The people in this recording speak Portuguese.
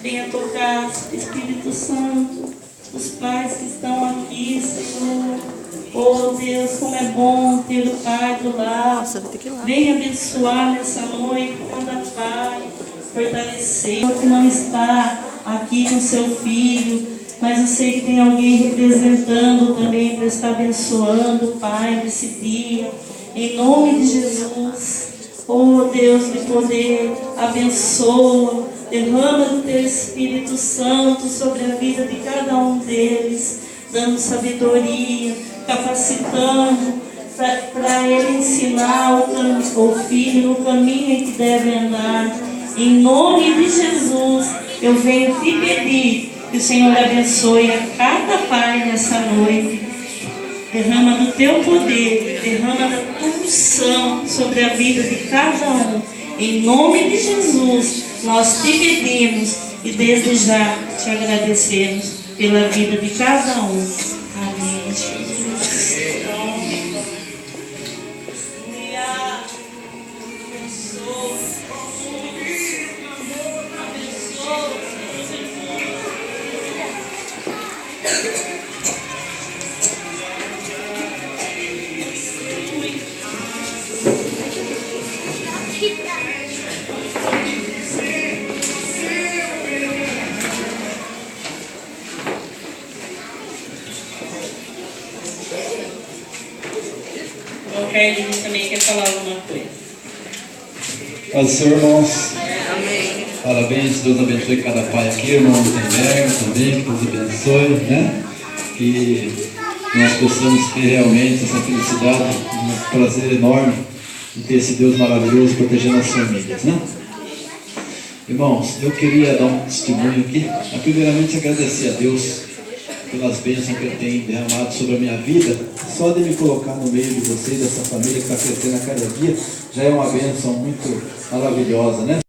Venha tocar, Espírito Santo, os pais que estão aqui, Senhor. Oh Deus, como é bom ter o Pai do lar. Venha abençoar nessa noite cada pai, fortalecer. O que não está aqui com seu filho, mas eu sei que tem alguém representando também para estar abençoando o Pai nesse dia. Em nome de Jesus. Oh Deus de poder, abençoa, derrama do teu Espírito Santo sobre a vida de cada um deles, dando sabedoria, capacitando para ele ensinar o filho no caminho em que deve andar. Em nome de Jesus, eu venho te pedir que o Senhor abençoe a cada pai nessa noite. Derrama do teu poder, derrama da tua unção sobre a vida de cada um. Em nome de Jesus, nós te pedimos e desde já te agradecemos pela vida de cada um. Amém, Jesus. O Carlinhos também quer falar alguma coisa. Paz do Senhor, irmãos. Amém. Parabéns, Deus abençoe cada pai aqui, irmão Gutenberg também, que Deus abençoe, né? Que nós possamos ter realmente essa felicidade, um prazer enorme de ter esse Deus maravilhoso protegendo as famílias, né? Irmãos, eu queria dar um testemunho aqui. Primeiramente, agradecer a Deus pelas bênçãos que Ele tem derramado sobre a minha vida. Só de me colocar no meio de vocês, dessa família que está crescendo a cada dia, já é uma bênção muito maravilhosa, né?